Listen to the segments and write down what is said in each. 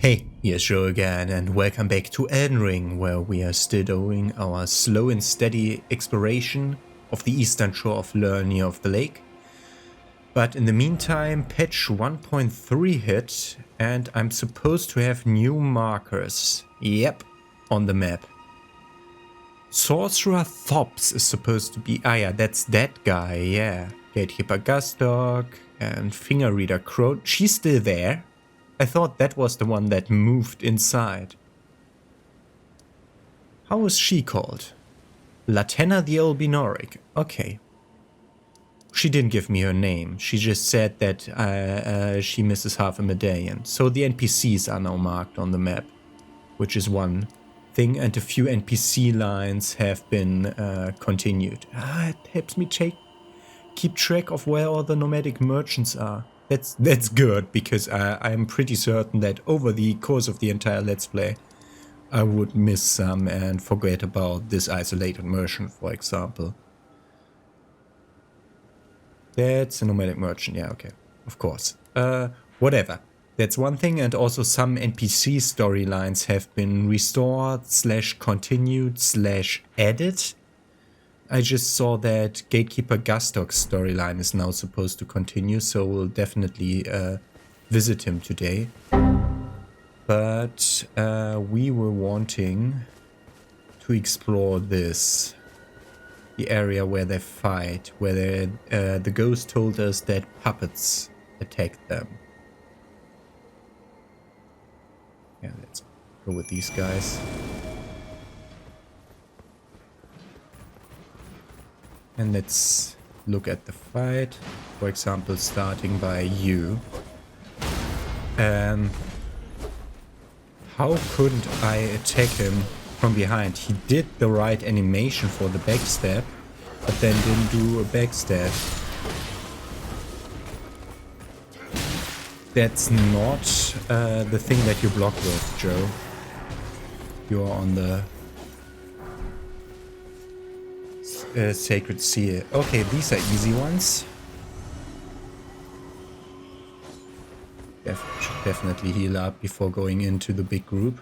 Hey, here's Joe again, and welcome back to Elden Ring, where we are still doing our slow and steady exploration of the eastern shore of Lernia of the lake. But in the meantime, patch 1.3 hit, and I'm supposed to have new markers. Yep, on the map. Sorcerer Thops is supposed to be... yeah, that's that guy, yeah. Gatekeeper Gustok and Finger Reader Crow. She's still there. I thought that was the one that moved inside. How is she called? Latenna the Albinoric. Okay. She didn't give me her name. She just said that she misses half a medallion. So the NPCs are now marked on the map, which is one thing. And a few NPC lines have been continued. It helps me keep track of where all the nomadic merchants are. That's good, because I'm pretty certain that over the course of the entire Let's Play, I would miss some and forget about this isolated merchant, for example. That's a nomadic merchant, yeah, okay, of course. Whatever. That's one thing, and also some NPC storylines have been restored, /continued, /added. I just saw that Gatekeeper Gustok's storyline is now supposed to continue, so we'll definitely visit him today. But we were wanting to explore this. The area where they fight, where the ghost told us that puppets attacked them. Yeah, let's go with these guys. And let's look at the fight. For example, starting by you. How couldn't I attack him from behind? He did the right animation for the backstab, but then didn't do a backstab. That's not the thing that you block with, Joe. You're on the Sacred Seal. Okay, these are easy ones. Should definitely heal up before going into the big group.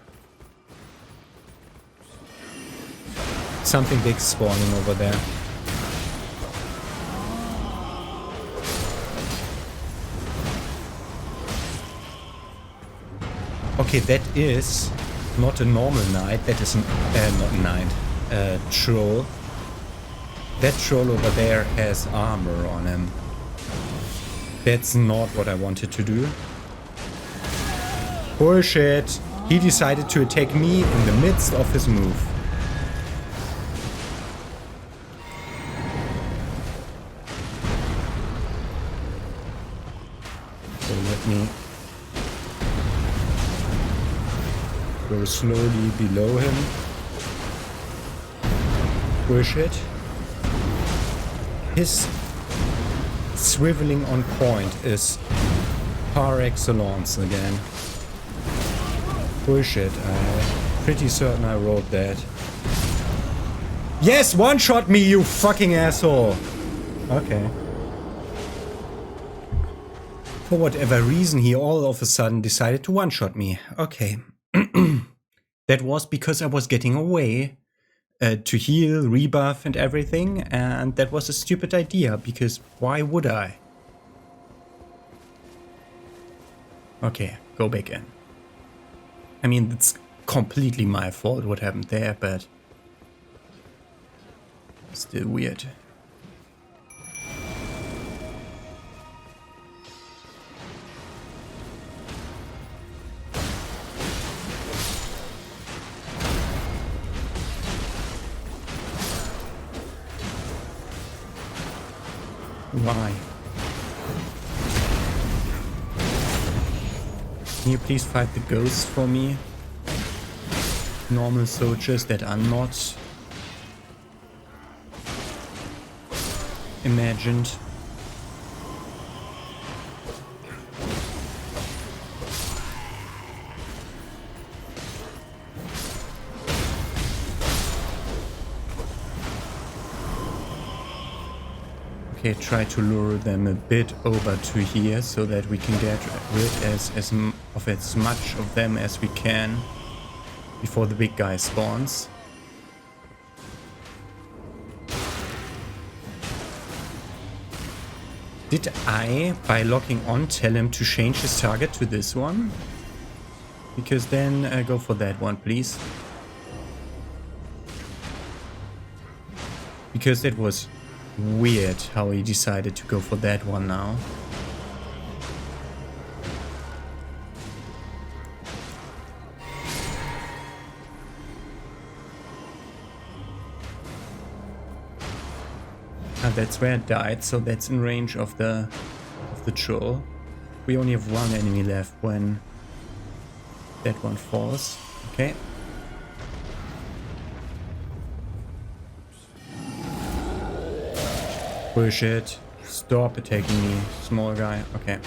Something big spawning over there. Okay, that is not a normal knight. That is not a knight. Troll. That troll over there has armor on him. That's not what I wanted to do. Bullshit. He decided to attack me in the midst of his move. So let me go slowly below him. Bullshit. His swiveling on point is par excellence again. Bullshit, I'm pretty certain I wrote that. Yes, one-shot me, you fucking asshole! Okay. For whatever reason, he all of a sudden decided to one-shot me. Okay. That was because I was getting away. To heal, rebuff and everything, and that was a stupid idea, because why would I? Okay, go back in. I mean, it's completely my fault what happened there, but still weird. Why? Can you please fight the ghosts for me? Normal soldiers that are not imagined. Okay, try to lure them a bit over to here so that we can get rid of as much of them as we can before the big guy spawns. Did I, by locking on, tell him to change his target to this one? Because then go for that one, please. Because it was weird how he decided to go for that one now. Ah, that's where it died, so that's in range of the troll. We only have one enemy left when that one falls. Okay. Bullshit. Stop attacking me, small guy. Okay.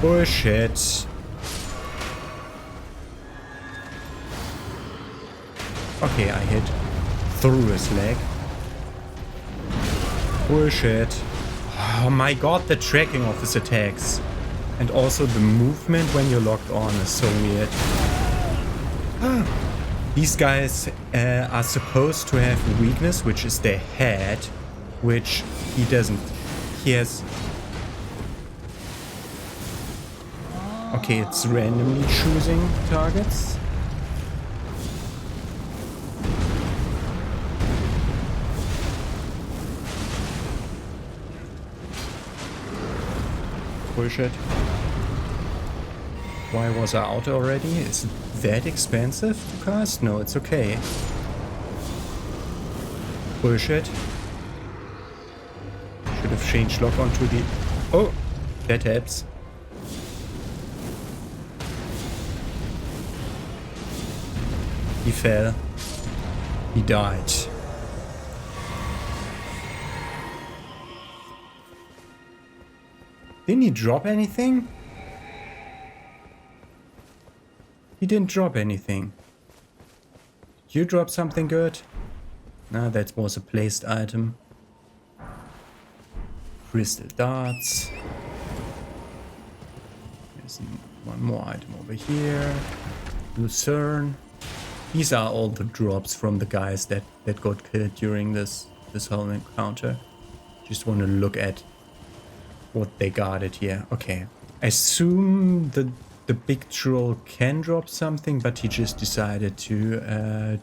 Bullshit. Okay, I hit through his leg. Bullshit. Oh my god, the tracking of his attacks. And also the movement when you're locked on is so weird. These guys are supposed to have a weakness, which is their head, which he doesn't. He has... Okay, it's randomly choosing targets. Bullshit. Why was I out already? Is it that expensive to cast? No, it's okay. Bullshit. Should have changed lock onto the... Oh! That helps. He fell. He died. Didn't he drop anything? He didn't drop anything. Did you drop something good? Nah, that was a placed item. Crystal darts. There's one more item over here. Lucerne. These are all the drops from the guys that got killed during this whole encounter. Just want to look at what they guarded here. Okay. I assume the big troll can drop something, but he just decided to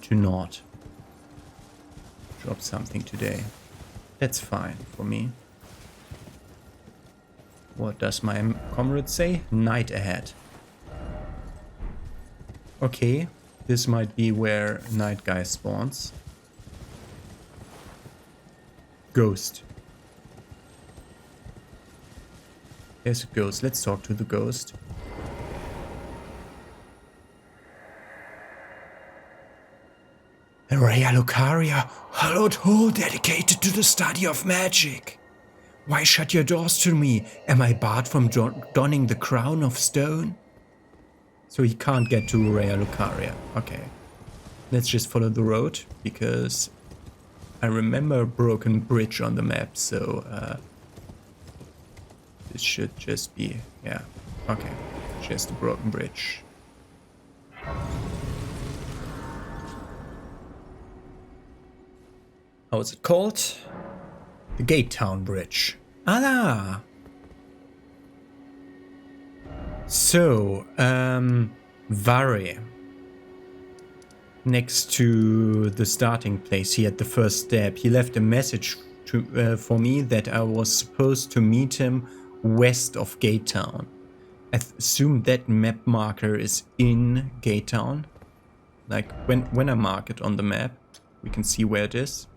not drop something today. That's fine for me. What does my comrade say? Night ahead. Okay, this might be where night guy spawns. Ghost. There's a ghost. Let's talk to the ghost. Rhea Lucaria, hallowed hole dedicated to the study of magic. Why shut your doors to me? Am I barred from donning the crown of stone? So he can't get to Rhea Lucaria. Okay. Let's just follow the road, because I remember a broken bridge on the map, so this should just be, yeah, okay, just a broken bridge. How is it called? The Gate Town Bridge. Ah! So, Vare. Next to the starting place here at the first step, he left a message for me that I was supposed to meet him west of Gate Town. I assume that map marker is in Gate Town. Like, when I mark it on the map, we can see where it is.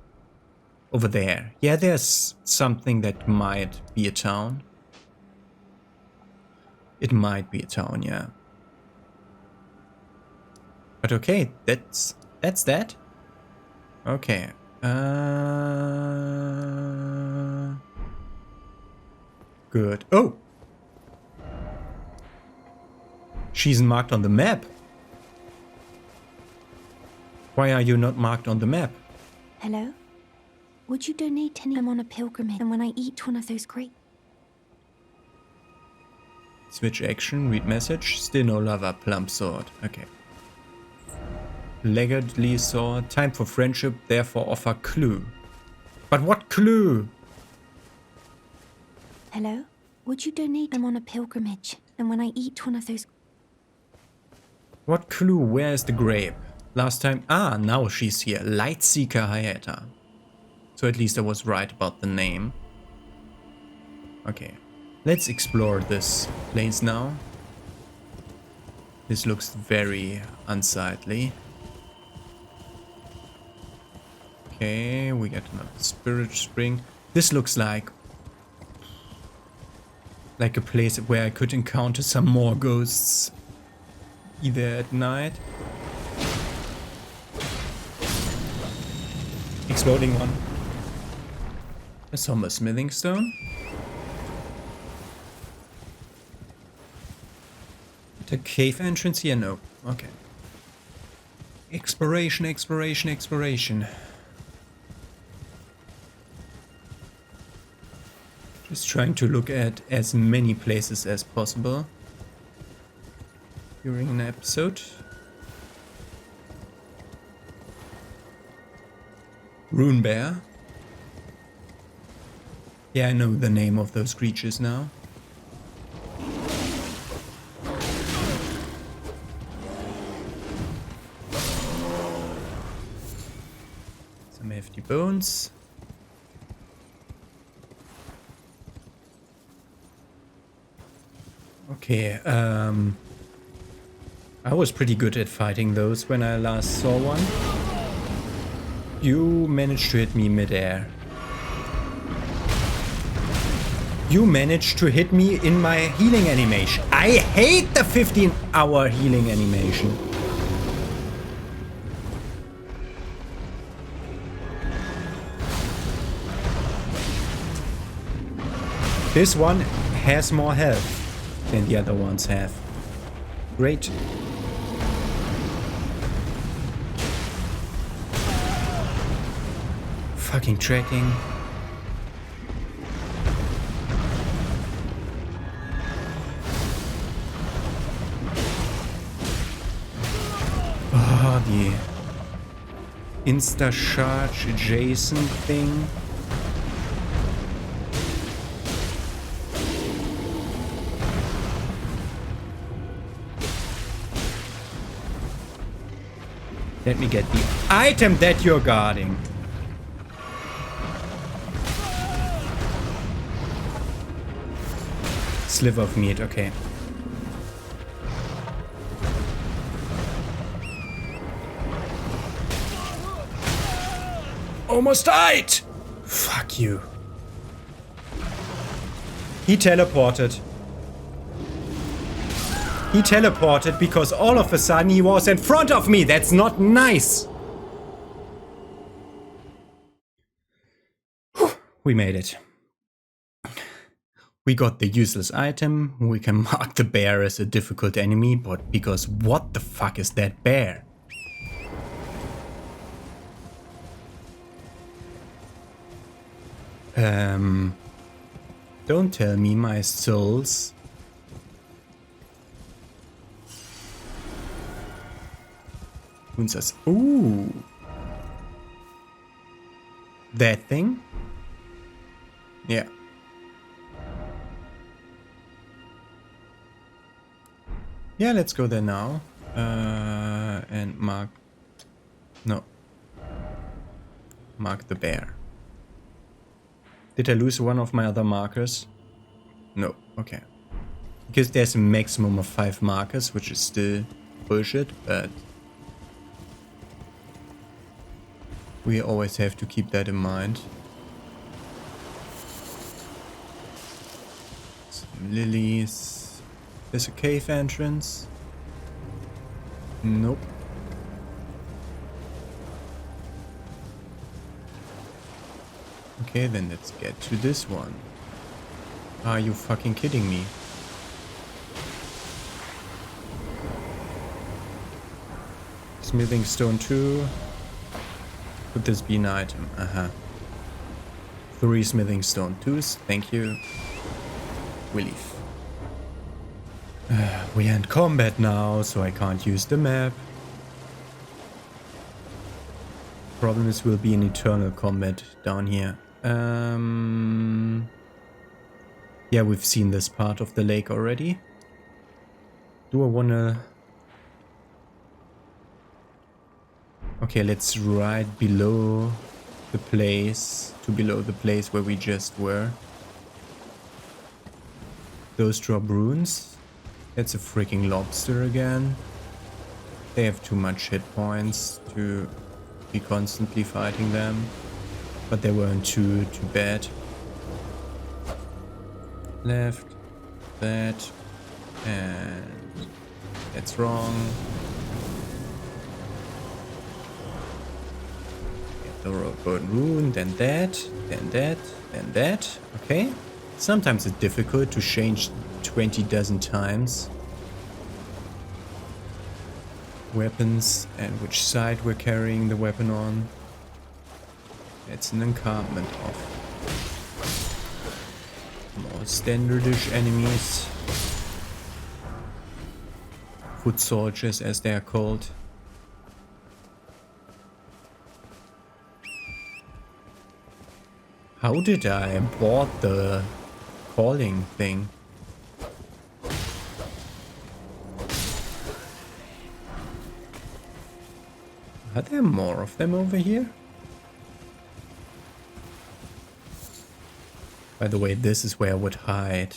Over there. Yeah, there's something that might be a town. It might be a town, yeah. But okay, that's that. Okay. Good. Oh! She's marked on the map. Why are you not marked on the map? Hello? would you donate any? I'm on a pilgrimage, and when I eat one of those great... Switch action, read message. Still no lover, plump sword. Okay. Leggedly sword. Time for friendship, therefore offer clue. But what clue? Hello? Would you donate? I'm on a pilgrimage, and when I eat one of those... What clue? Where is the grape? Last time... Ah, now she's here. Lightseeker Hayata. So at least I was right about the name. Okay. Let's explore this place now. This looks very unsightly. Okay, we get another spirit spring. This looks like a place where I could encounter some more ghosts. Either at night. Exploding one. A somber smithing stone. The cave entrance here? No. Okay. Exploration, exploration, exploration. Just trying to look at as many places as possible during an episode. Rune bear. Yeah, I know the name of those creatures now. Some hefty bones. Okay, I was pretty good at fighting those when I last saw one. You managed to hit me mid-air. You managed to hit me in my healing animation. I hate the 15-hour healing animation. This one has more health than the other ones have. Great. Fucking tracking. Oh, the insta-charge adjacent thing. Let me get the item that you're guarding. Sliver of meat, okay. Almost died! Fuck you. He teleported. He teleported because all of a sudden he was in front of me. That's not nice. Whew, we made it. We got the useless item. We can mark the bear as a difficult enemy, but because what the fuck is that bear? Don't tell me my souls. Ooh. That thing? Yeah. Yeah, let's go there now. And mark... No. Mark the bear. Did I lose one of my other markers? No. Okay. Because there's a maximum of 5 markers, which is still bullshit, but... we always have to keep that in mind. Some lilies. There's a cave entrance. Nope. Okay, then let's get to this one. Are you fucking kidding me? Smithing stone 2. Could this be an item? Uh-huh. 3 smithing stone tools, thank you. We leave. We are in combat now, so I can't use the map. Problem is we'll be in eternal combat down here. Yeah, we've seen this part of the lake already. Do I wanna... Okay, let's right below the place, below the place where we just were. Those drop runes. That's a freaking lobster again. They have too much hit points to be constantly fighting them. But they weren't too bad. Left. That. And that's wrong. Get the golden rune, then that, then that, then that. Okay. Sometimes it's difficult to change 20 dozen times. Weapons and which side we're carrying the weapon on. That's an encampment off. More standardish enemies. Foot soldiers as they are called. How did I board the calling thing? Are there more of them over here? By the way, this is where I would hide.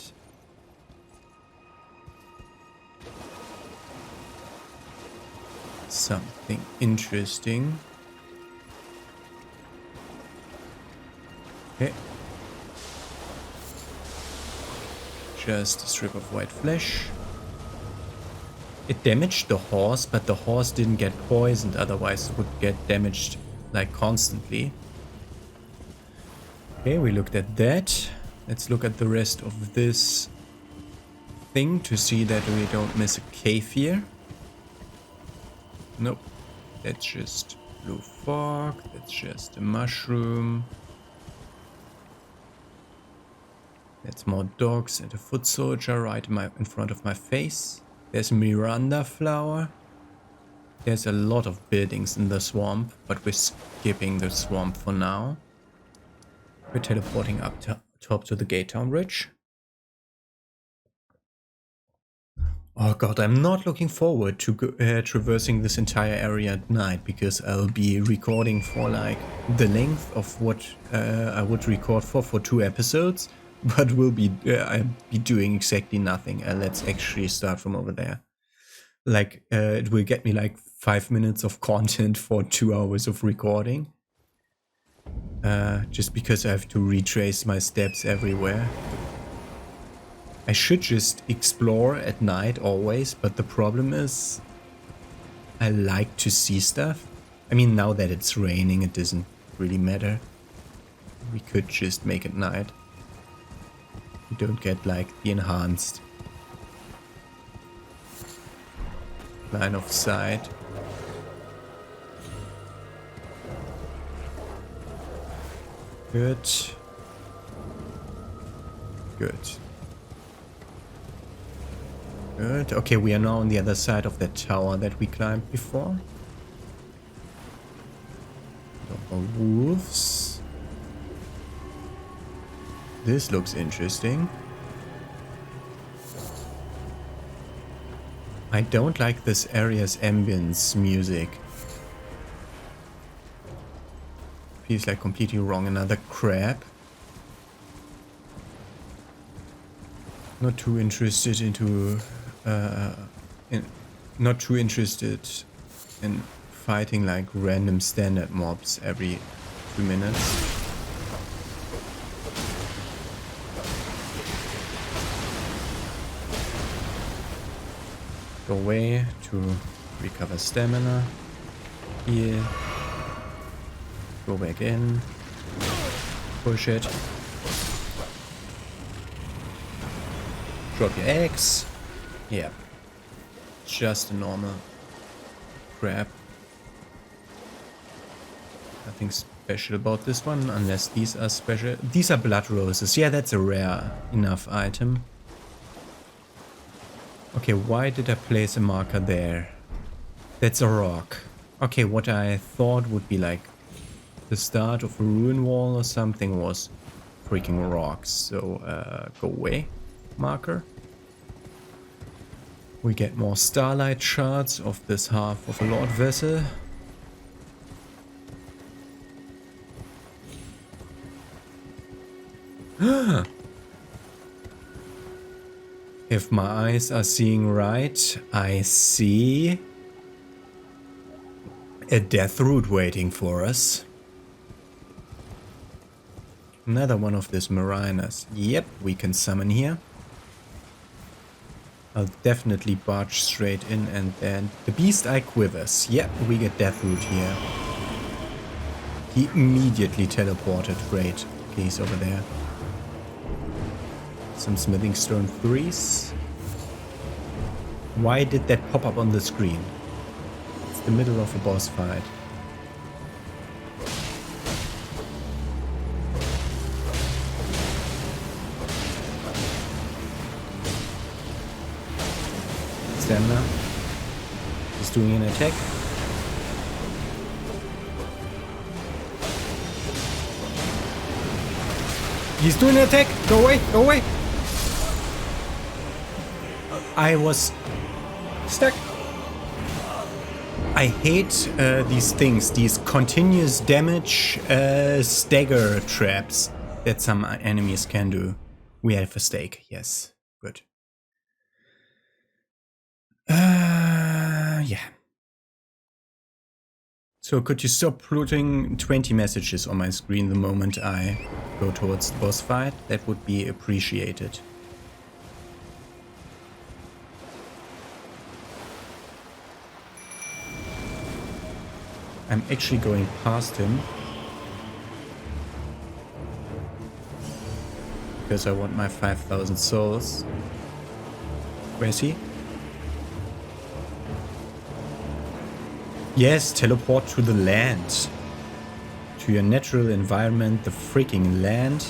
Something interesting. Okay. Just a strip of white flesh. It damaged the horse, but the horse didn't get poisoned, otherwise it would get damaged like constantly. Okay, we looked at that. Let's look at the rest of this thing to see that we don't miss a cave here. Nope. That's just blue fog. That's just a mushroom. That's more dogs and a foot soldier right in front of my face. There's Miranda flower. There's a lot of buildings in the swamp, but we're skipping the swamp for now. We're teleporting up top to the Gate Town Ridge. Oh god, I'm not looking forward to traversing this entire area at night, because I'll be recording for like the length of what I would record for 2 episodes, but I'll be doing exactly nothing. Let's actually start from over there. Like, it will get me like 5 minutes of content for 2 hours of recording. Just because I have to retrace my steps everywhere. I should just explore at night always, but the problem is I like to see stuff. I mean, now that it's raining, it doesn't really matter. We could just make it night. You don't get like the enhanced line of sight. Good. Good. Good. Okay, we are now on the other side of that tower that we climbed before. No more wolves. This looks interesting. I don't like this area's ambience music. Feels like completely wrong. Another crab. Not too interested into not too interested in fighting like random standard mobs every 2 minutes. Go away to recover stamina. Heal. Go back in. Push it. Drop your eggs. Yeah. Just a normal crab. Nothing special about this one, unless these are special. These are blood roses. Yeah, that's a rare enough item. Okay, why did I place a marker there? That's a rock. Okay, what I thought would be like the start of a ruin wall or something was freaking rocks. So, go away, marker. We get more starlight shards of this half of a Lord vessel. If my eyes are seeing right, I see a death root waiting for us. Another one of these mariners. Yep, we can summon here. I'll definitely barge straight in, and then the beast eye quivers. Yep, we get death root here. He immediately teleported. Great. Okay, he's over there. Some smithing stone 3s. Why did that pop up on the screen? It's the middle of a boss fight. Stamina. He's doing an attack. He's doing an attack! Go away! Go away! I was stuck. I hate these things, these continuous damage stagger traps that some enemies can do. We have a stake, yes. Good. Yeah. So could you stop putting 20 messages on my screen the moment I go towards the boss fight? That would be appreciated. I'm actually going past him because I want my 5,000 souls. Where is he? Yes, teleport to the land. To your natural environment, the freaking land.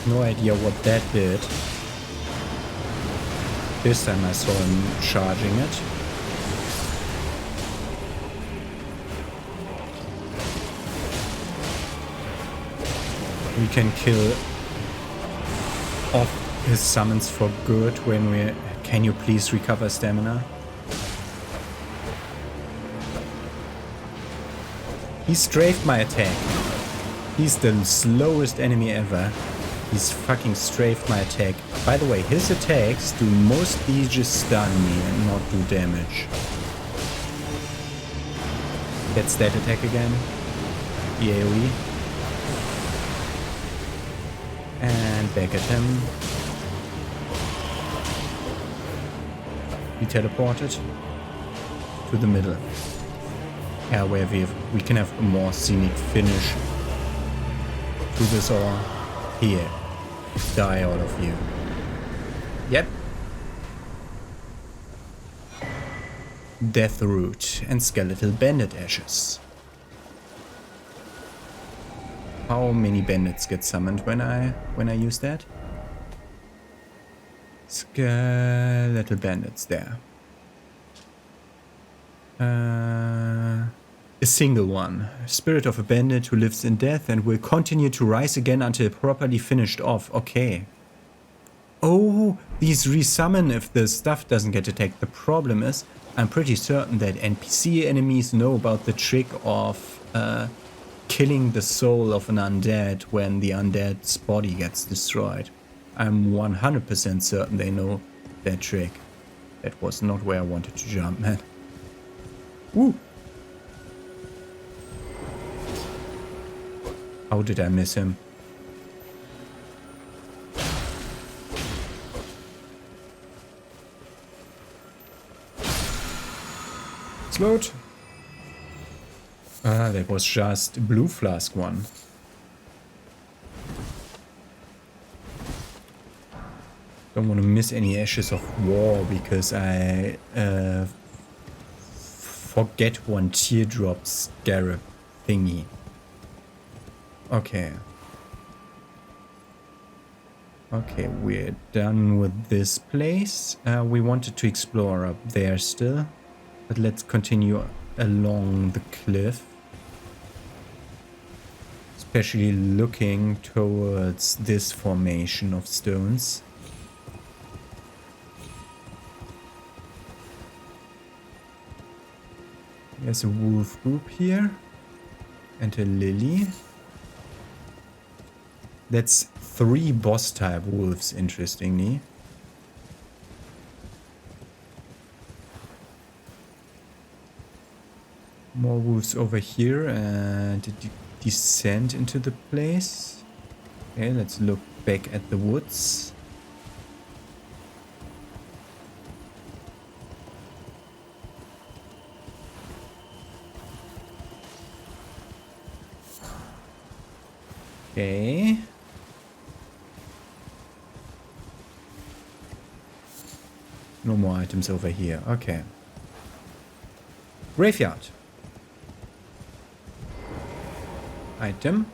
No idea what that did. This time I saw him charging it. We can kill off his summons for good when we... Can you please recover stamina? He strafed my attack. He's the slowest enemy ever. He's fucking strafed my attack. By the way, his attacks do mostly just stun me and not do damage. That's that attack again. AoE. And back at him. He teleported to the middle. Yeah, where we can have a more scenic finish to this all. Here. Die, all of you. Yep. Death root and skeletal bandit ashes. How many bandits get summoned when I use that? Skeletal bandits there. A single one. Spirit of a bandit who lives in death and will continue to rise again until properly finished off. Okay. Oh, these resummon if the stuff doesn't get attacked. The problem is, I'm pretty certain that NPC enemies know about the trick of killing the soul of an undead when the undead's body gets destroyed. I'm 100% certain they know that trick. That was not where I wanted to jump, man. Woo! How did I miss him? Slowed. Ah, that was just blue flask one. Don't want to miss any Ashes of War because I forget one teardrop scarab thingy. Okay. Okay, we're done with this place. We wanted to explore up there still, but let's continue along the cliff. Especially looking towards this formation of stones. There's a wolf group here. And a lily. That's 3 boss type wolves, interestingly. More wolves over here and descend into the place. Okay, let's look back at the woods. Okay. No more items over here. Okay. Graveyard. Item.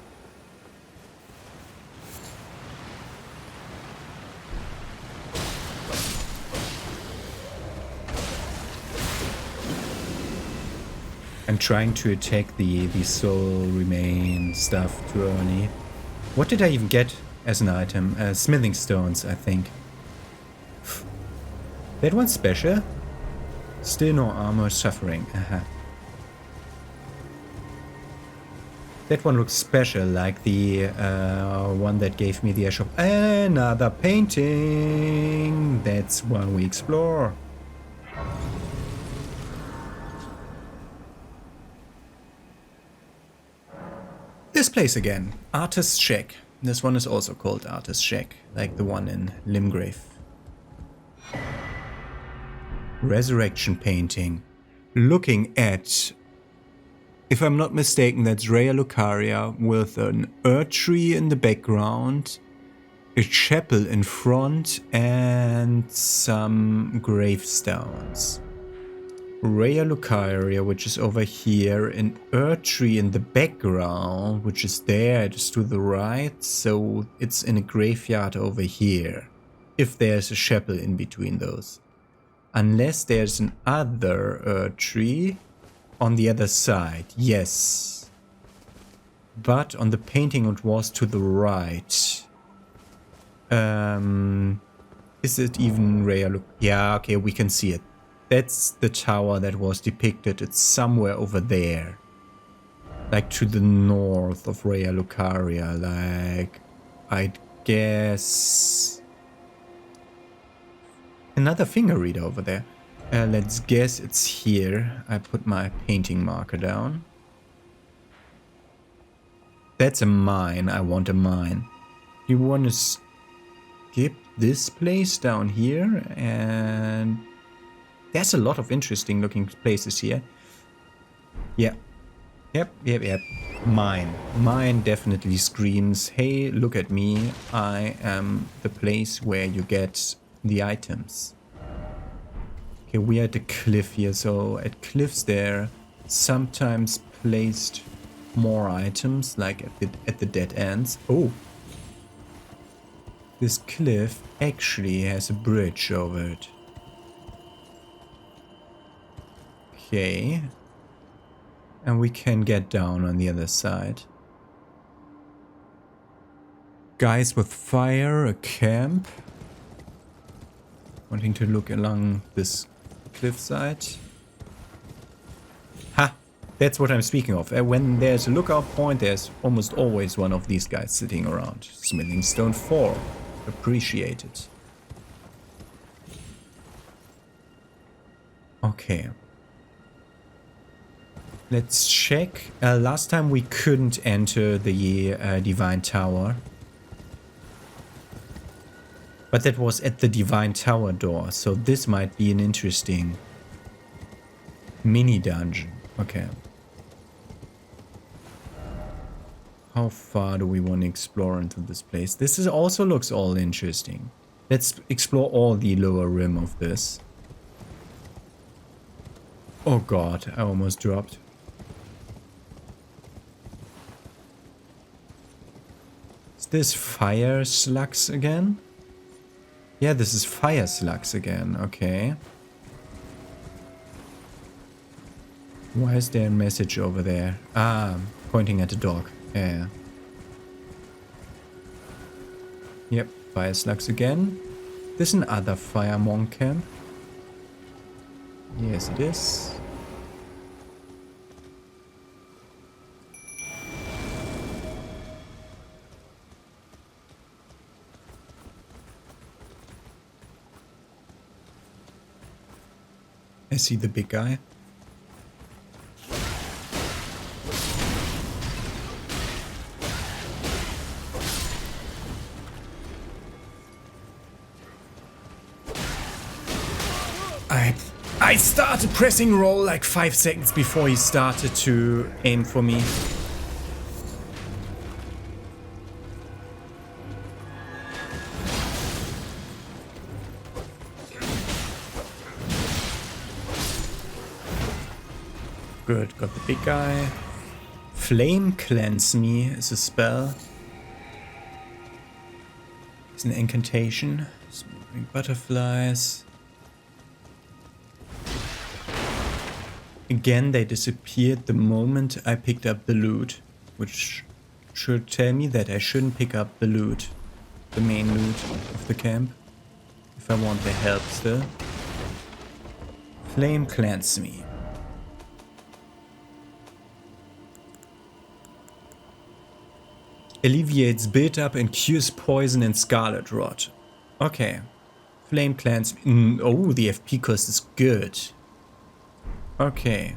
I'm trying to attack the soul remain stuff too early. What did I even get as an item? Smithing stones, I think. That one's special. Still no armor suffering. That one looks special, like the one that gave me the airshop. Another painting. That's one we explore. This place again. Artist's Shack. This one is also called Artist's Shack, like the one in Limgrave. Resurrection painting. Looking at, if I'm not mistaken, that's Rhea Lucaria with an Erd tree in the background, a chapel in front, and some gravestones. Rhea Lucaria, which is over here, an Erd tree in the background, which is there, just to the right, so it's in a graveyard over here, if there's a chapel in between those. Unless there's an other Erd tree on the other side, yes. But on the painting it was to the right. Is it even Rhea? Yeah, okay, we can see it. That's the tower that was depicted. It's somewhere over there. Like to the north of Rhea Lucaria. Like, I'd guess... Another finger reader over there. Let's guess it's here. I put my painting marker down. That's a mine. I want a mine. You want to skip this place down here and... There's a lot of interesting looking places here. Yeah. Yep. Mine. Mine definitely screams, hey, look at me. I am the place where you get the items. Okay, we are at the cliff here. So at cliffs there sometimes placed more items, like at the dead ends. Oh. This cliff actually has a bridge over it. Okay. And we can get down on the other side. Guys with fire, a camp. Wanting to look along this cliffside. Ha! That's what I'm speaking of. When there's a lookout point, there's almost always one of these guys sitting around. Smithing Stone 4. Appreciate it. Okay. Let's check. Last time we couldn't enter the Divine Tower. But that was at the Divine Tower door. So this might be an interesting mini dungeon. Okay. How far do we want to explore into this place? This is also looks all interesting. Let's explore all the lower rim of this. Oh god, I almost dropped. Is this fire slugs again? Yeah, this is fire slugs again, okay. Why is there a message over there? Ah, pointing at the dog. Yeah. Yep, fire slugs again. This is another fire monk camp. Yes, it is. I see the big guy. I started pressing roll like 5 seconds before he started to aim for me. Good, got the big guy. Flame Cleanse Me is a spell. It's an incantation. Smoking butterflies. Again, they disappeared the moment I picked up the loot, which should tell me that I shouldn't pick up the loot, the main loot of the camp, if I want the help still. Flame Cleanse Me. Alleviates build-up and cures poison and scarlet rot. Okay. Flame Cleanse Me. Oh, the FP cost is good. Okay.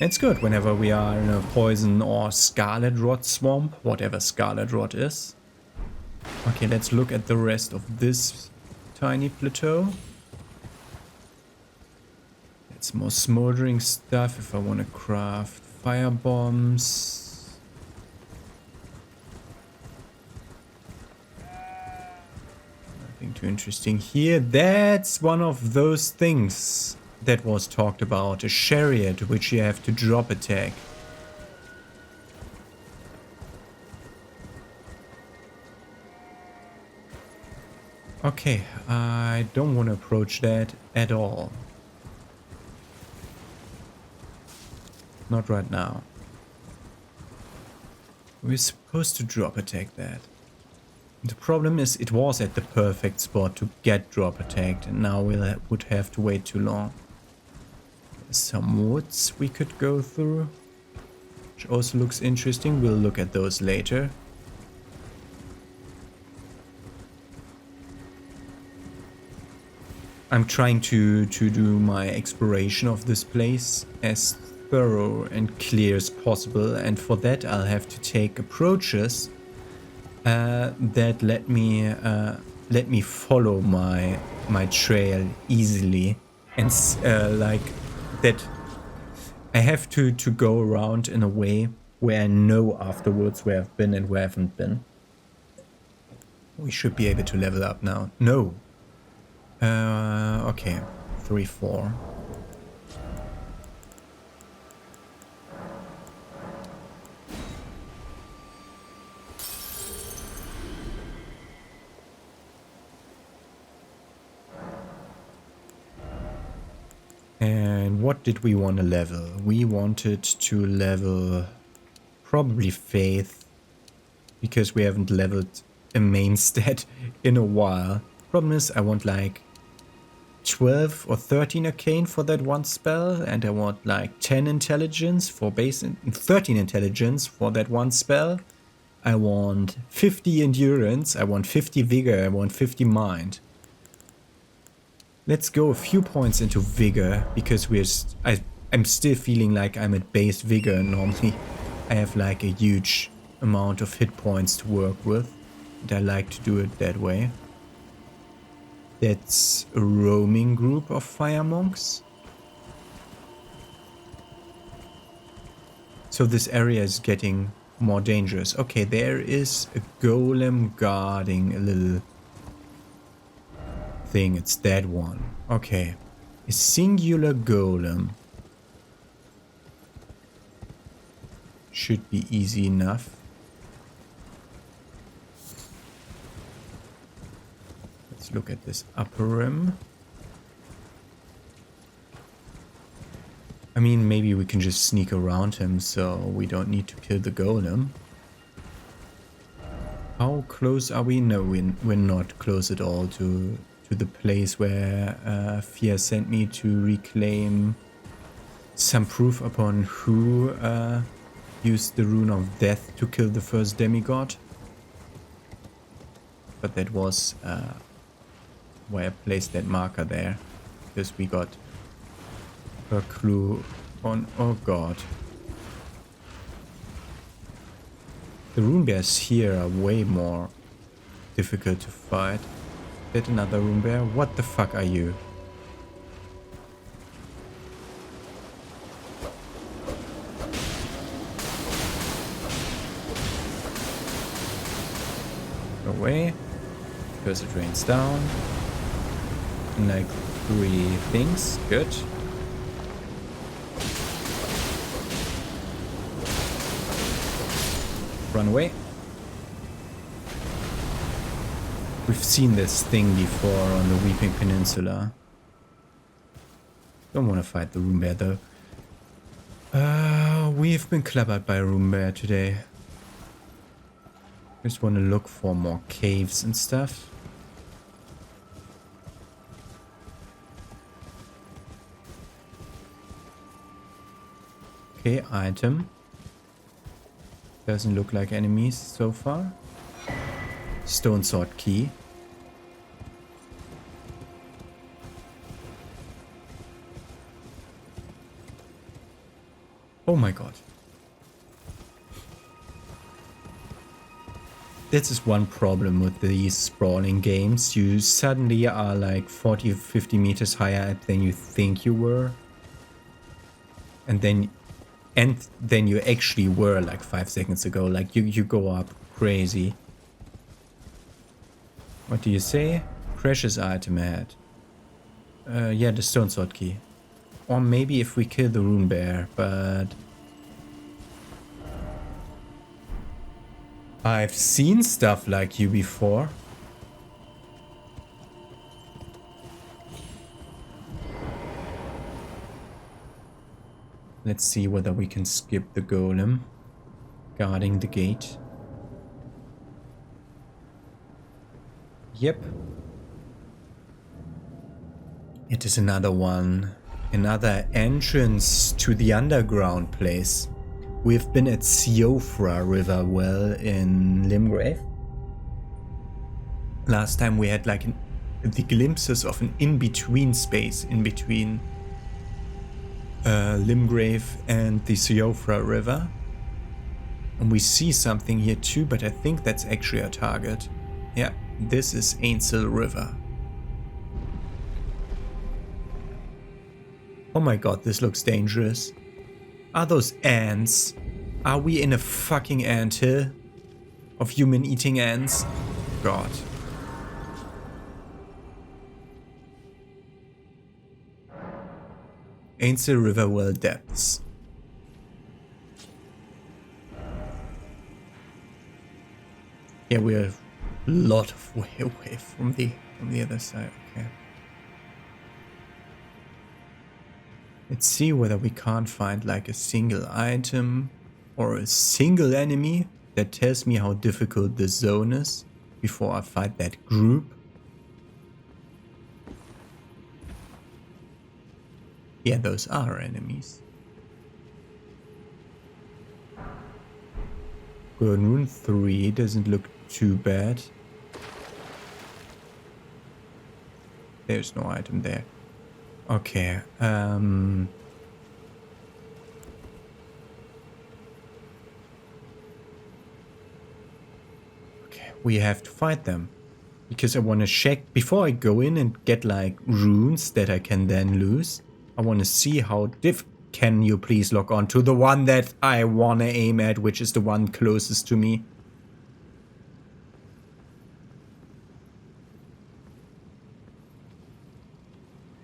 It's good whenever we are in a poison or scarlet rot swamp, whatever scarlet rot is. Okay, let's look at the rest of this tiny plateau. It's more smoldering stuff if I want to craft fire bombs. Nothing too interesting here. That's one of those things that was talked about. A chariot which you have to drop attack. Okay, I don't want to approach that at all. Not right now. We're supposed to drop attack that. The problem is it was at the perfect spot to get drop attacked, and now we would have to wait too long. There's some woods we could go through, which also looks interesting. We'll look at those later. I'm trying to do my exploration of this place as thorough and clear as possible, and for that I'll have to take approaches that let me follow my trail easily, and like that I have to go around in a way where I know afterwards where I've been and where I haven't been. We should be able to level up now. No. Okay. 3, 4. And what did we want to level? We wanted to level probably Faith, because we haven't leveled a main stat in a while. Problem is I want like 12 or 13 arcane for that one spell, and I want like 10 intelligence for base and 13 intelligence for that one spell. I want 50 endurance, I want 50 vigor, I want 50 mind. Let's go a few points into vigor, because I'm still feeling like I'm at base vigor. Normally I have like a huge amount of hit points to work with, and I like to do it that way. That's a roaming group of fire monks. So this area is getting more dangerous. Okay, there is a golem guarding a little thing. It's that one. Okay. A singular golem. Should be easy enough. Let's look at this upper rim. I mean, maybe we can just sneak around him so we don't need to kill the golem. How close are we? No, we're not close at all to the place where Fia sent me to reclaim some proof upon who used the rune of death to kill the first demigod. But that was where I placed that marker there, because we got a clue on... Oh god. The rune bears here are way more difficult to fight. Is that another rune bear? What the fuck are you? Go away. Cursor drains down. Like 3 things. Good. Run away. We've seen this thing before on the Weeping Peninsula. Don't want to fight the rune bear though. We've been clobbered by a rune bear today. Just want to look for more caves and stuff. Okay, item. Doesn't look like enemies so far. Stone sword key. Oh my god. This is one problem with these sprawling games. You suddenly are like 40 or 50 meters higher than you think you were. And then you actually were like 5 seconds ago. Like you go up crazy. What do you say? Precious item ahead. Yeah, the stone sword key. Or maybe if we kill the rune bear, but... I've seen stuff like you before. Let's see whether we can skip the golem guarding the gate. Yep. It is another one. Another entrance to the underground place. We've been at Siofra River Well in Limgrave. Last time we had like the glimpses of an in-between space in between Limgrave and the Siofra River. And we see something here too, but I think that's actually our target. Yeah, this is Ainsel River. Oh my god, this looks dangerous. Are those ants? Are we in a fucking anthill of human eating ants? God. Ainsel River Well depths. Yeah, we're a lot of way away from the other side. Okay. Let's see whether we can't find like a single item or a single enemy that tells me how difficult this zone is before I fight that group. Yeah, those are enemies. Rune 3 doesn't look too bad. There's no item there. Okay, okay, we have to fight them. Because I want to check, before I go in and get like runes that I can then lose, I want to see how Can you please log on to the one that I wanna aim at, which is the one closest to me?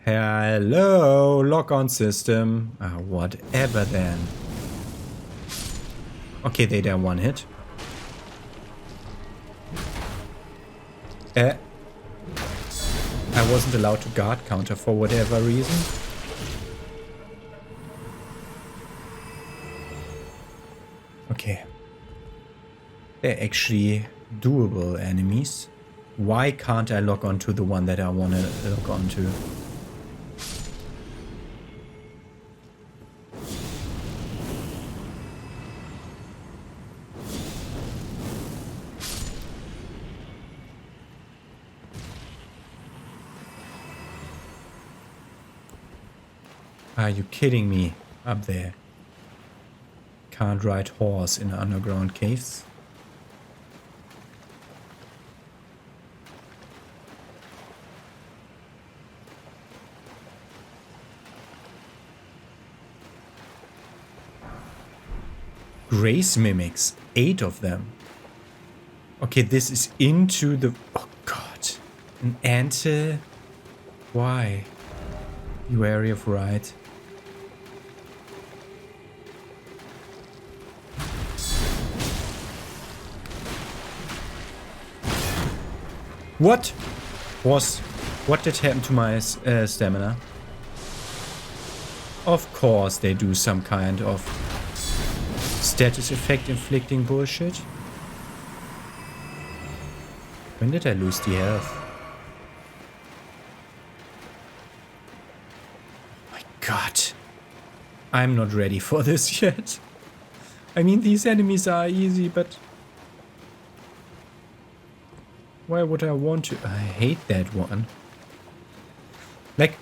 Hello, log on system. Whatever then. Okay, they done one hit. I wasn't allowed to guard counter for whatever reason. Okay. They're actually doable enemies. Why can't I log on to the one that I want to log on to? Are you kidding me? Up there. Can't ride horse in underground caves. Grace mimics. 8 of them. Okay, this is into the... Oh god. An ante? Why? You wary of right. What did happen to my stamina? Of course they do some kind of status effect inflicting bullshit. When did I lose the health? Oh my god. I'm not ready for this yet. I mean, these enemies are easy, but... why would I want to? I hate that one. Like,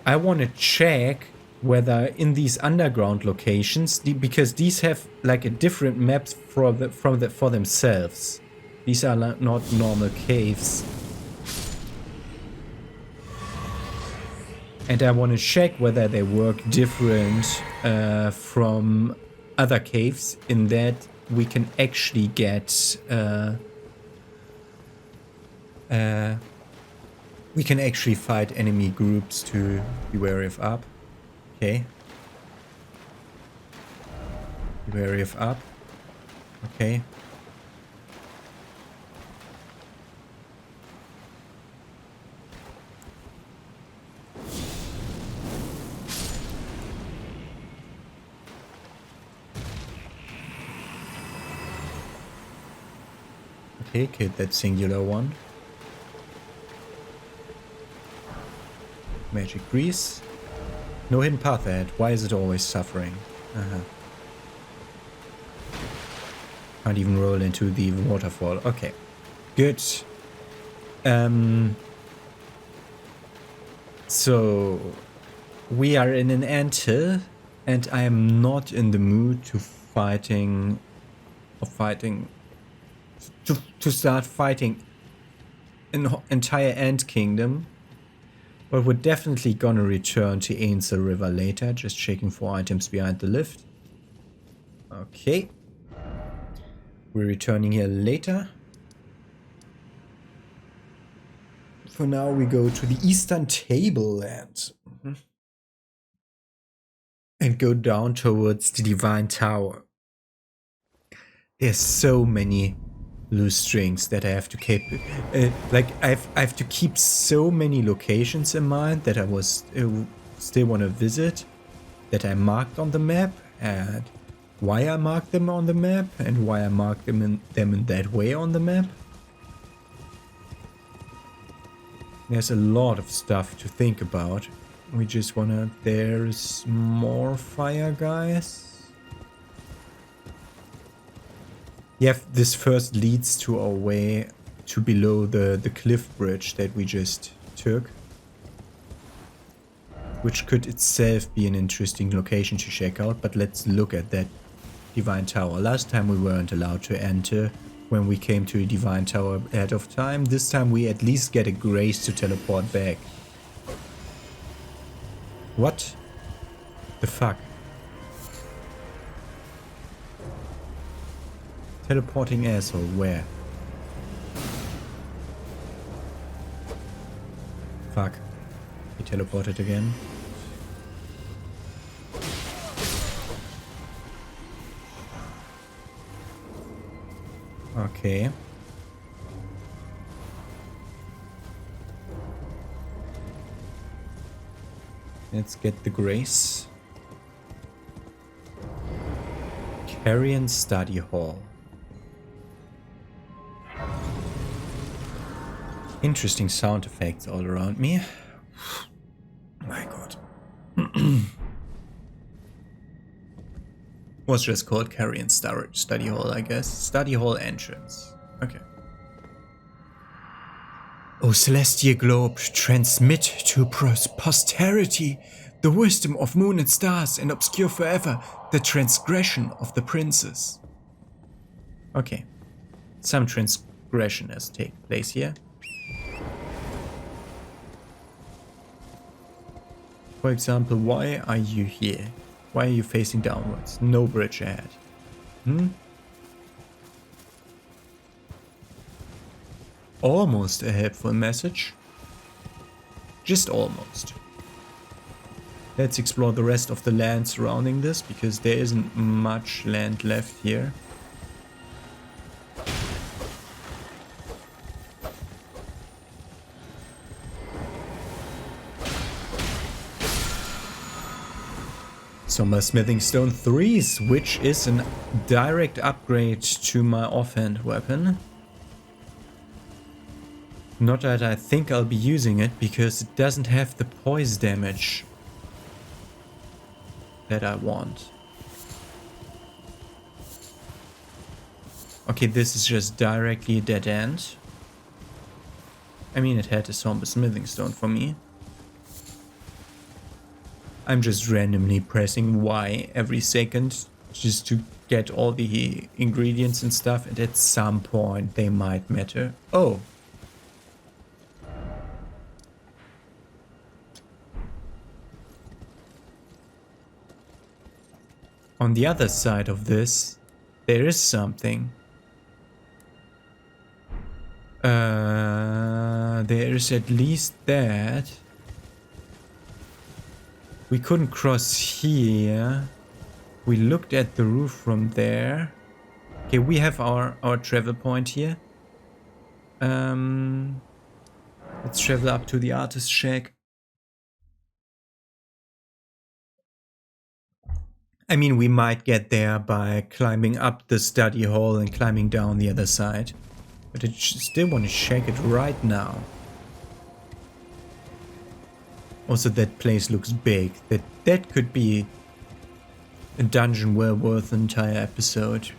I want to check whether in these underground locations, because these have like a different maps for themselves. These are not normal caves. And I want to check whether they work different from other caves, in that we can actually get... we can actually fight enemy groups to be wary of up. Okay. Be wary of up. Okay. Okay, killed that singular one. Magic grease. No hidden path ahead. Why is it always suffering? Can't even roll into the waterfall. Okay. Good. So we are in an anthill, and I am not in the mood to start fighting an entire ant kingdom. But we're definitely gonna return to Ainsel River later, just checking for items behind the lift. Okay. We're returning here later. For now, we go to the Eastern Tableland. And go down towards the Divine Tower. There's so many loose strings that I have to keep. I have to keep so many locations in mind that I still want to visit, that I marked on the map, and why I marked them on the map, and why I marked them in that way on the map. There's a lot of stuff to think about. We just wanna... There's more fire, guys. Yeah, this first leads to our way to below the cliff bridge that we just took. Which could itself be an interesting location to check out, but let's look at that Divine Tower. Last time we weren't allowed to enter when we came to a Divine Tower ahead of time. This time we at least get a grace to teleport back. What the fuck? Teleporting asshole, where? Fuck. He teleported again. Okay. Let's get the grace. Carrion Study Hall. Interesting sound effects all around me. My god. Was just called Carrion Study Hall, I guess. Study Hall entrance. Okay. O celestial globe, transmit to posterity the wisdom of moon and stars and obscure forever the transgression of the princes. Okay. Some transgression has taken place here. For example, why are you here? Why are you facing downwards? No bridge ahead. Almost a helpful message. Just almost. Let's explore the rest of the land surrounding this, because there isn't much land left here. So my smithing stone 3s, which is a direct upgrade to my offhand weapon. Not that I think I'll be using it, because it doesn't have the poise damage that I want. Okay, this is just directly a dead end. I mean, it had a somber smithing stone for me. I'm just randomly pressing Y every second just to get all the ingredients and stuff, and at some point they might matter. Oh. On the other side of this, there is something. There is at least that. We couldn't cross here. We looked at the roof from there. Okay, we have our travel point here. Let's travel up to the artist shack. I mean, we might get there by climbing up the study hall and climbing down the other side. But I still want to check it right now. Also, that place looks big. That could be a dungeon well worth an entire episode.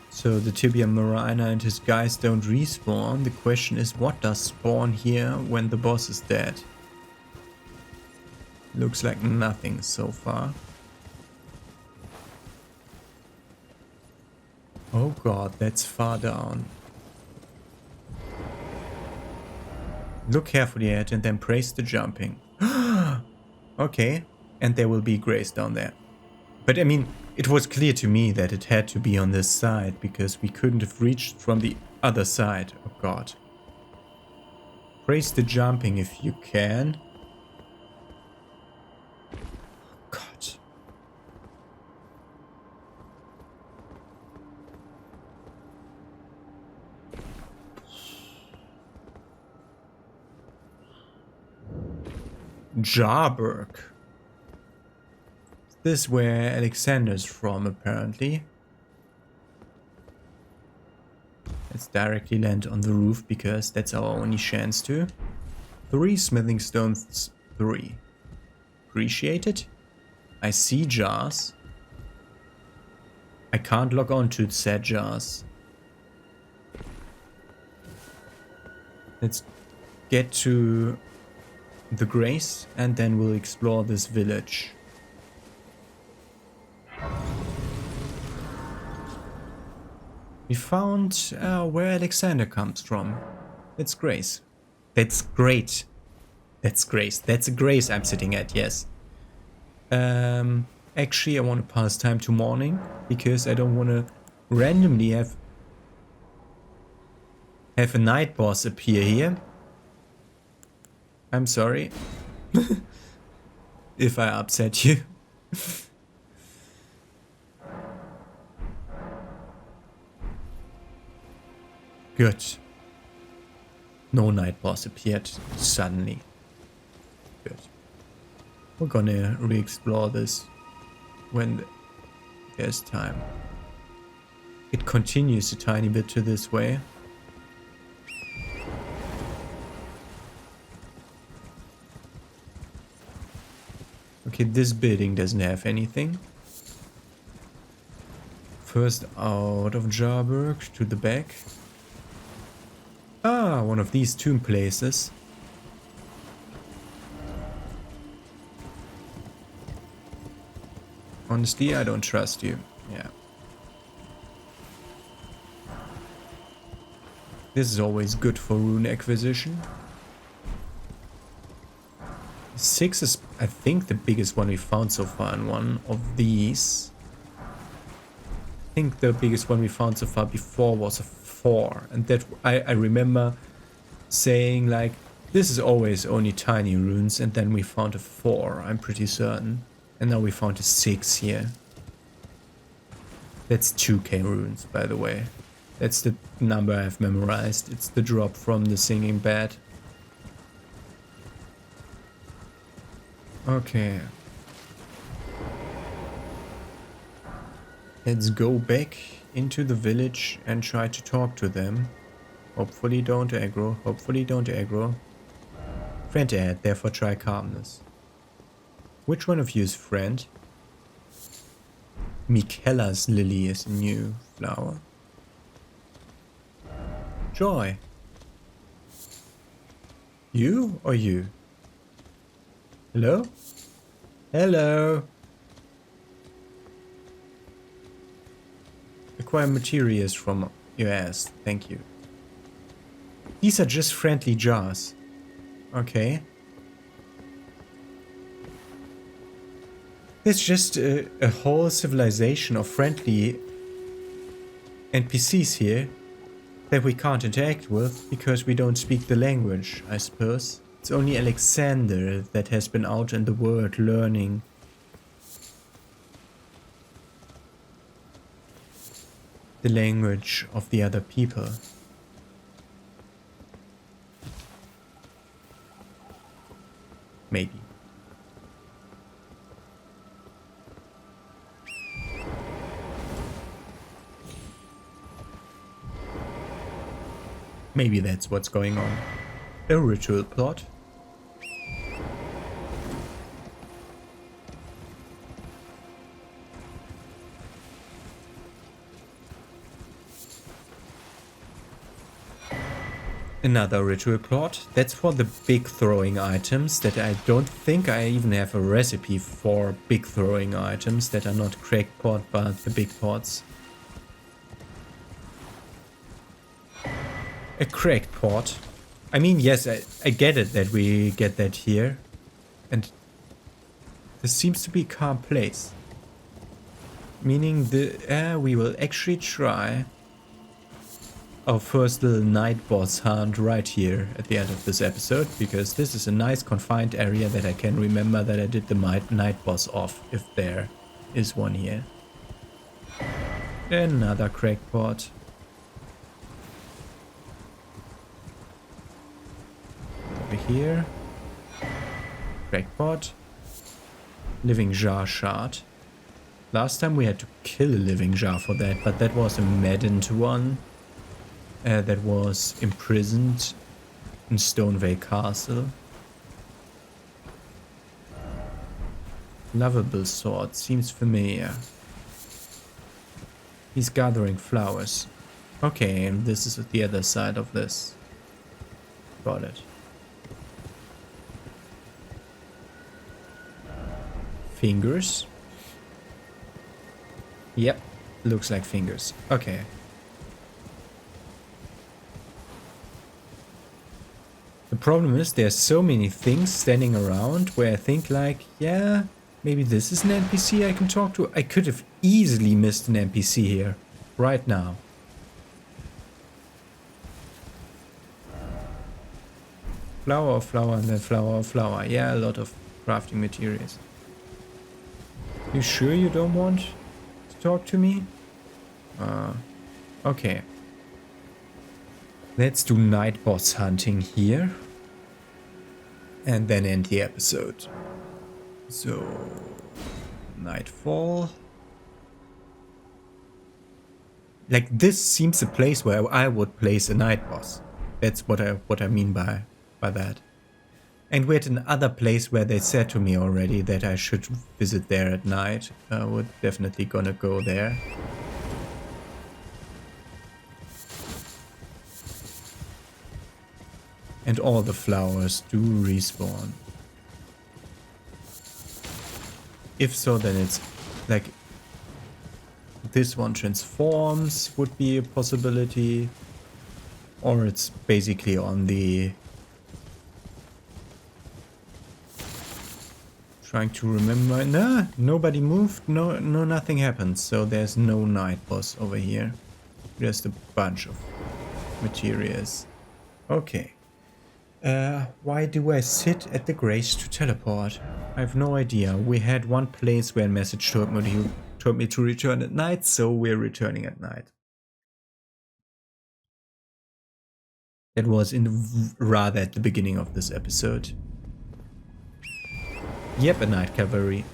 So the Tibia Marina and his guys don't respawn. The question is, what does spawn here when the boss is dead? Looks like nothing so far. Oh god, that's far down. Look carefully at it and then praise the jumping. Okay, and there will be grace down there. But I mean, it was clear to me that it had to be on this side, because we couldn't have reached from the other side. Oh god. Praise the jumping if you can. God. Jarberg. This is where Alexander's from, apparently. Let's directly land on the roof, because that's our only chance to. 3 smithing stones, 3. Appreciate it. I see jars. I can't log on to said jars. Let's get to the grace, and then we'll explore this village. We found where Alexander comes from. It's Grace. That's great. That's Grace. That's a Grace I'm sitting at, yes. Actually, I want to pass time to morning because I don't want to randomly have a night boss appear here. I'm sorry if I upset you. Good. No night boss appeared suddenly. Good. We're gonna re-explore this when there's time. It continues a tiny bit to this way. Okay, this building doesn't have anything. First out of Jarburg to the back. Ah, one of these tomb places. Honestly, I don't trust you. Yeah. This is always good for rune acquisition. 6 is, I think, the biggest one we found so far in one of these. I think the biggest one we found so far before was a 4. And that I remember saying like, this is always only tiny runes, and then we found a 4, I'm pretty certain. And now we found a 6 here. That's 2k runes, by the way. That's the number I've memorized. It's the drop from the singing bed. Okay. Let's go back into the village and try to talk to them. Hopefully don't aggro. Hopefully don't aggro. Friend add, therefore try calmness. Which one of you is friend? Michaela's lily is a new flower. Joy. You or you? Hello? Hello? Acquire materials from your ass. Thank you. These are just friendly jars. Okay. It's just a whole civilization of friendly NPCs here that we can't interact with because we don't speak the language, I suppose. It's only Alexander that has been out in the world learning the language of the other people. Maybe. Maybe that's what's going on. A ritual plot. Another ritual plot. That's for the big throwing items that I don't think I even have a recipe for big throwing items that are not crackpot but the big pots. A cracked pot. I mean, yes, I get it that we get that here. And this seems to be a calm place. Meaning we will actually try our first little night boss hunt right here at the end of this episode. Because this is a nice confined area that I can remember that I did the night boss off, if there is one here. Another crackpot. Over here. Crackpot. Living jar shard. Last time we had to kill a living jar for that, but that was a maddened one. That was imprisoned in Stonevale Castle. Lovable sword seems familiar. He's gathering flowers. Okay, and this is the other side of this. Got it. Fingers. Yep, looks like fingers. Okay. The problem is there's so many things standing around where I think like, yeah, Maybe this is an NPC I can talk to? I could have easily missed an NPC here. Right now. Flower, flower, and then flower, flower. Yeah, a lot of crafting materials. You sure you don't want to talk to me? Okay. Let's do night boss hunting here. And then end the episode. So, nightfall. Like, this seems a place where I would place a night boss. That's what I mean by that. And we're at another place where they said to me already that I should visit there at night. We're definitely gonna go there. And all the flowers do respawn. If so, then it's like this one transforms would be a possibility. Or it's basically on the... Trying to remember... No, nobody moved. No, nothing happened. So there's no night boss over here. Just a bunch of materials. Okay. Why do I sit at the grace to teleport? I have no idea. We had one place where a message told me to return at night, so we're returning at night. That was rather at the beginning of this episode. Yep, a night cavalry.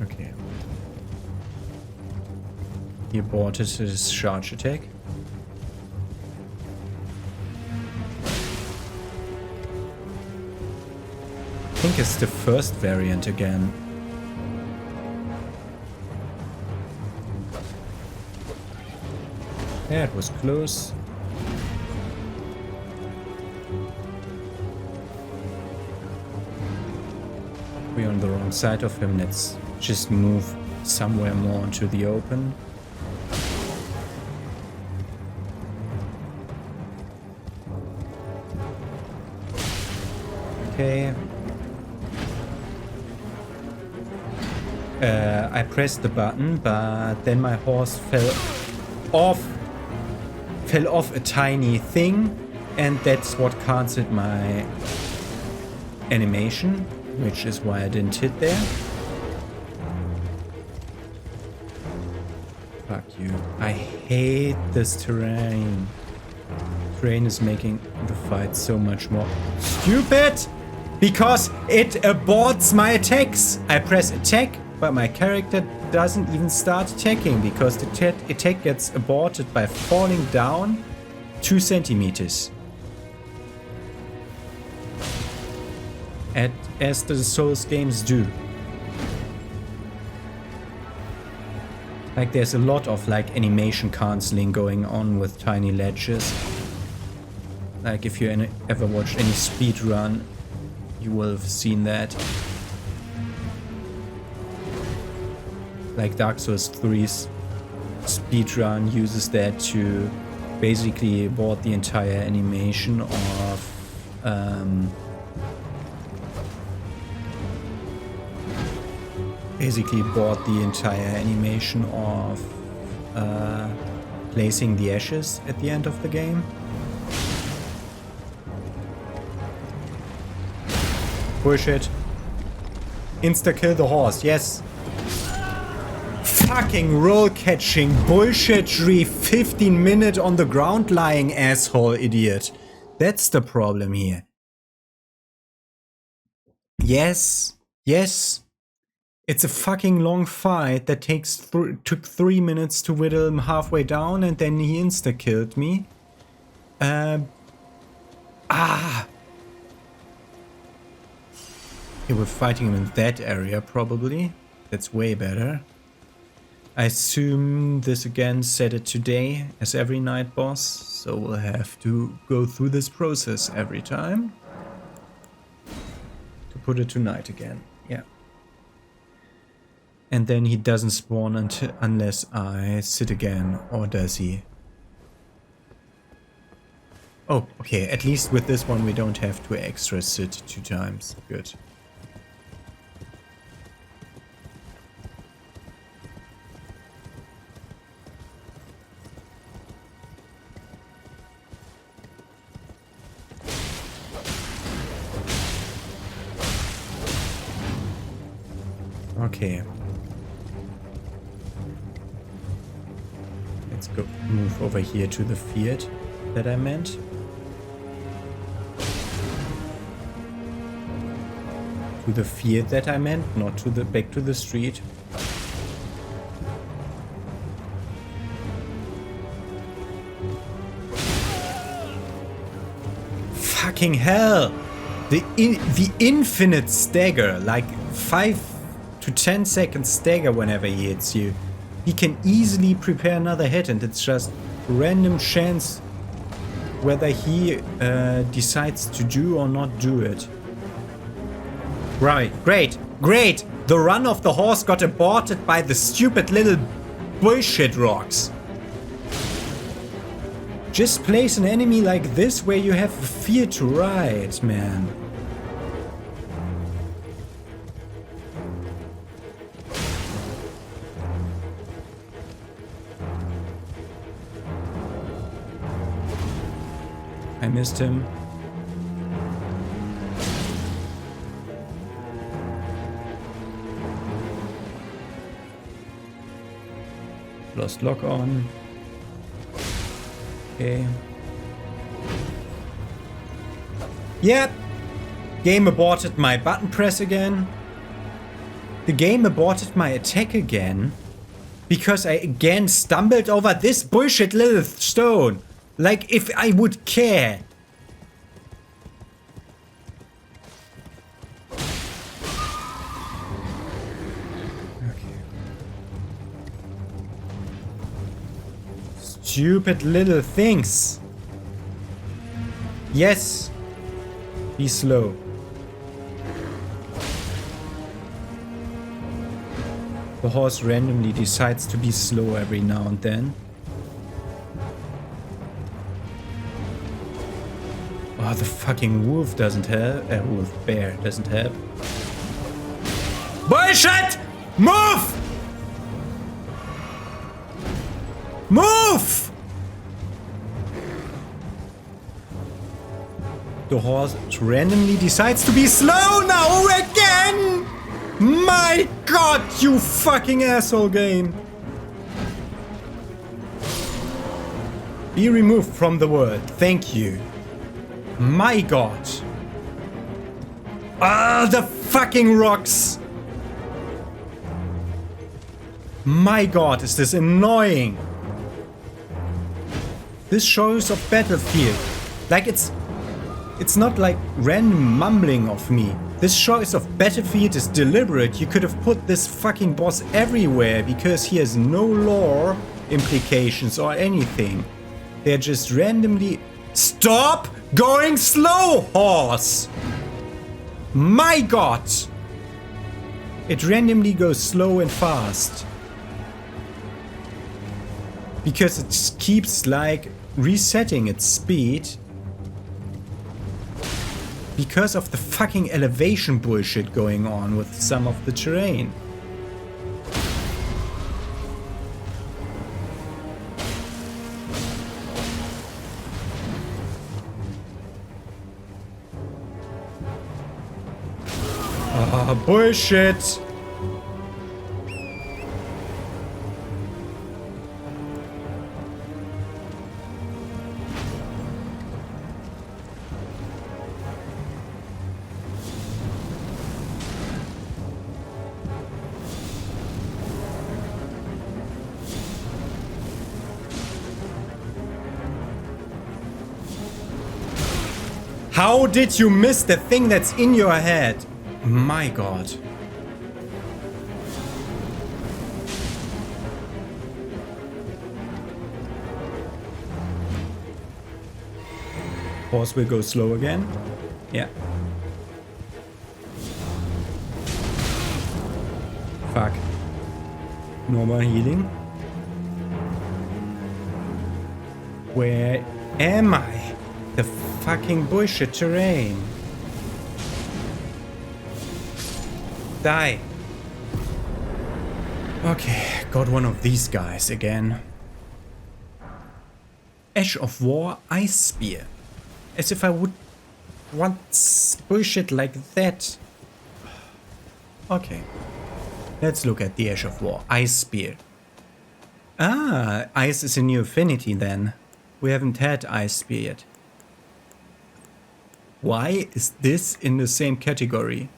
Okay. He aborted his charge attack. I think it's the first variant again. Yeah, it was close. We're on the wrong side of him. Let's just move somewhere more into the open. Okay. I pressed the button, but then my horse fell off a tiny thing, and that's what cancelled my animation, which is why I didn't hit there. Fuck you. I hate this terrain. Terrain is making the fight so much more stupid because it aborts my attacks. I press attack, but my character doesn't even start attacking because the attack gets aborted by falling down 2 centimeters. As the Souls games do. Like there's a lot of like animation cancelling going on with tiny ledges. Like if you ever watched any speedrun, you will have seen that. Like Dark Souls 3's speedrun uses that to basically abort the entire animation of placing the ashes at the end of the game. Bullshit. Insta-kill the horse, yes. Fucking roll-catching bullshitry 15-minute on the ground lying asshole idiot. That's the problem here. Yes. Yes. It's a fucking long fight that took 3 minutes to whittle him halfway down, and then he insta-killed me. Okay, we're fighting him in that area, probably. That's way better. I assume this again set it today as every night boss, so we'll have to go through this process every time to put it to night again. Yeah. And then he doesn't spawn unless I sit again, or does he? Oh, okay, at least with this one we don't have to extra sit 2 times. Good. Okay. Let's go move over here to the field that I meant. To the field that I meant, not to the back to the street. Fucking hell! The infinite stagger, like 5 to 10 seconds stagger whenever he hits you. He can easily prepare another hit, and it's just random chance whether he decides to do or not do it. Right, great, great! The run of the horse got aborted by the stupid little bullshit rocks. Just place an enemy like this where you have a field to ride, man. I missed him. Lost lock on. Okay. Yep. Game aborted my button press again. The game aborted my attack again. Because I again stumbled over this bullshit little stone. Like if I would care. Stupid little things. Yes. Be slow. The horse randomly decides to be slow every now and then. Oh, the fucking wolf doesn't help. Wolf bear doesn't help. Bullshit! Move! Move! The horse randomly decides to be slow now again! My god, you fucking asshole game! Be removed from the world. Thank you. My god. Ah, the fucking rocks! My god, is this annoying! This shows of battlefield. Like it's not like random mumbling of me. This choice of battlefield is deliberate. You could have put this fucking boss everywhere because he has no lore implications or anything. They're just randomly... Stop going slow, horse! My god! It randomly goes slow and fast. Because it keeps like resetting its speed. Because of the fucking elevation bullshit going on with some of the terrain. Ah, bullshit! How did you miss the thing that's in your head? My god. Horse will go slow again. Yeah. Fuck. Normal healing. Where am I? The fucking bullshit terrain. Die. Okay, got one of these guys again. Ash of War Ice Spear. As if I would want bullshit like that. Okay. Let's look at the Ash of War Ice Spear. Ah, ice is a new affinity then. We haven't had Ice Spear yet. Why is this in the same category?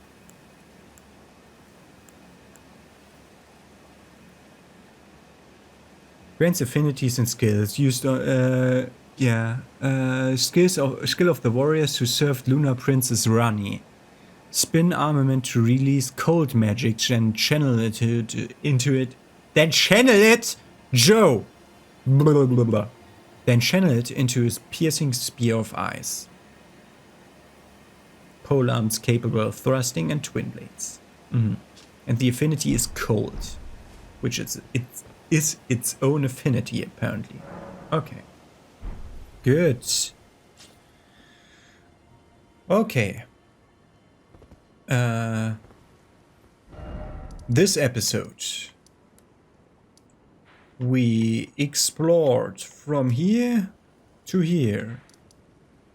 Grants affinities and skills used on, skill of the warriors who served Lunar Princess Rani. Spin armament to release cold magic and channel it into it. Then channel it, Joe. Blah, blah, blah, blah. Then channel it into his piercing spear of ice. Polearms capable of thrusting and twin blades. And the affinity is cold, which is its own affinity apparently. Okay. Good. Okay. This episode we explored from here to here.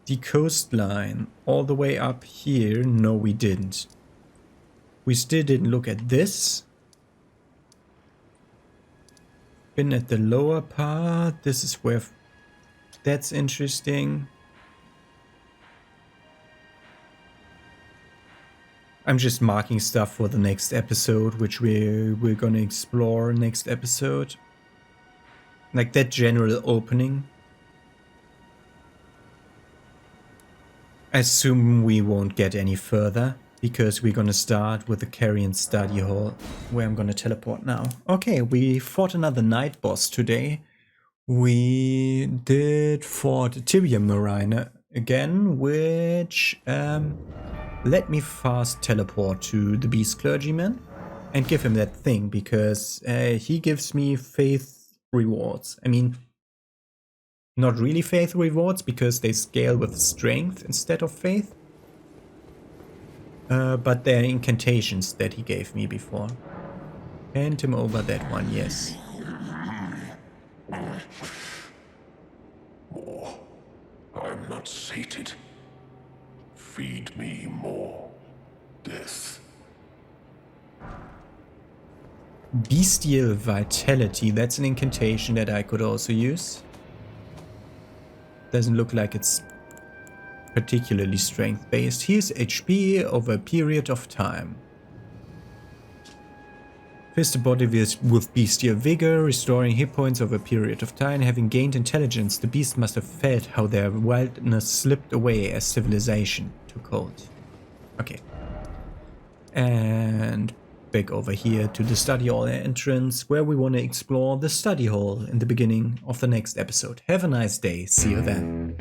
The coastline all the way up here. No, we didn't. We still didn't look at this. Been at the lower part. This is where that's interesting. I'm just marking stuff for the next episode, which we're gonna explore next episode. Like that general opening. I assume we won't get any further, because we're gonna start with the Carrion Study Hall, where I'm gonna teleport now. Okay, we fought another night boss today. We did fought Tibia Marina again, which let me fast teleport to the Beast Clergyman and give him that thing, because he gives me faith rewards. I mean, not really faith rewards, because they scale with strength instead of faith. But they're incantations that he gave me before. Hand him over that one, yes. More. I'm not sated. Feed me more. Death. Bestial Vitality, that's an incantation that I could also use. Doesn't look like it's particularly strength based. Here's HP over a period of time. Fills the body with bestial vigor, restoring hit points over a period of time. Having gained intelligence, the beast must have felt how their wildness slipped away as civilization took hold. Okay. And back over here to the study hall entrance, where we want to explore the study hall in the beginning of the next episode. Have a nice day. See you then.